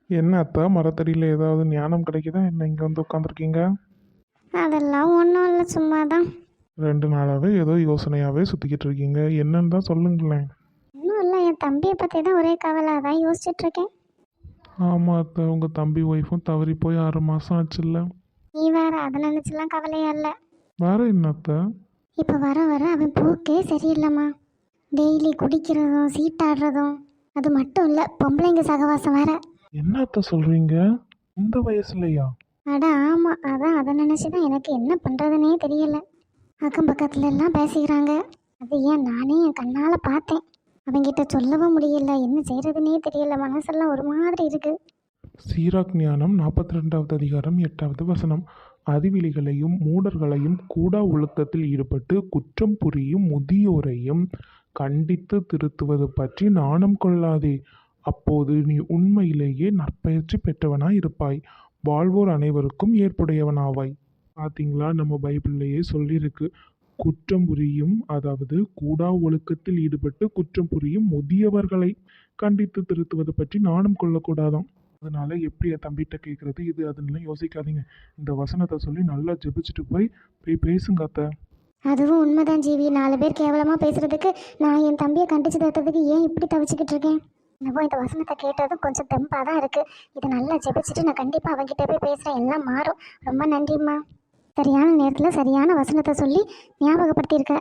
என்ன அத்தா மரத்தடியில் ஏதாவது ஞானம் கிடைக்குதா என்ன இங்கே வந்து உட்காந்துருக்கீங்க? அதெல்லாம் ஒன்றும் இல்லை, சும்மா தான். 2 நாளாகவே ஏதோ யோசனையாகவே சுற்றிக்கிட்டு இருக்கீங்க, என்னன்னு தான் சொல்லுங்களேன். இன்னும் இல்லை, என் தம்பியை பற்றி தான் ஒரே கவலை, அதான் யோசிச்சுட்ருக்கேன். ஆமாம் அத்தை, உங்கள் தம்பி ஒய்ஃபும் தவறி போய் 6 மாதம் ஆச்சுல்ல. நீ வேற அதை நினச்சலாம் கவலையா இல்லை. வேற என்ன அத்தை? இப்போ வர வர அவன் போக்கே சரியில்லைம்மா. டெய்லி குடிக்கிறதும் சீட்டாடுறதும், அது மட்டும் இல்லை, பொம்பளைங்க சகவாசம் வேற. என்ன அத்தை சொல்கிறீங்க? இந்த வயசுலையா? அட ஆமாம், அதான் அதை நினச்சி தான் எனக்கு என்ன பண்ணுறதுனே தெரியல. அக்கம் பக்கத்துல எல்லாம் பேசிக்கிறாங்க. அது ஏன் நானே என் கண்ணால் பார்த்தேன். அவங்கிட்ட சொல்லவும் முடியல, என்ன செய்கிறதுனே தெரியல, மனசெல்லாம் ஒரு மாதிரி இருக்குது. சீராக் ஞானம் 42வது அதிகாரம் 8வது வசனம். அறிவிலிகளையும் மூடர்களையும் கூடா ஒழுக்கத்தில் ஈடுபட்டு குற்றம் புரியும் முதியோரையும் கண்டித்து திருத்துவது பற்றி நாணம் கொள்ளாதே. அப்போது நீ உண்மையிலேயே நற்பயிற்சி பெற்றவனாய் இருப்பாய், வாழ்வோர் அனைவருக்கும் ஏற்புடையவனாவாய். பார்த்தீங்களா, நம்ம பைபிள்லேயே சொல்லியிருக்கு. குற்றம் புரியும், அதாவது கூடா ஒழுக்கத்தில் ஈடுபட்டு குற்றம் புரியும் முதியவர்களை கண்டித்து திருத்துவது பற்றி நாணம் கொள்ளக்கூடாதாம். அதனால எப்படி என் தம்பிகிட்ட கேட்குறது, இது அதுன்னெலாம் யோசிக்காதீங்க. இந்த வசனத்தை சொல்லி நல்லா ஜெபிச்சுட்டு போய் பேசுங்க அத்தை. அதுவும் உண்மைதான் ஜீவி. 4 பேர் கேவலமாக பேசுகிறதுக்கு நான் என் தம்பியை கண்டிச்சு தட்டுறதுக்கு ஏன் இப்படி தவிச்சுக்கிட்டு இருக்கேன்? என்னவோ இந்த வசனத்தை கேட்டதும் கொஞ்சம் தெம்பாக தான் இருக்குது. இதை நல்லா ஜெபிச்சுட்டு நான் கண்டிப்பாக அவங்ககிட்ட போய் பேசுகிறேன், எல்லாம் மாறும். ரொம்ப நன்றிம்மா. சரியான நேரத்தில் சரியான வசனத்தை சொல்லி ஞாபகப்படுத்தியிருக்க.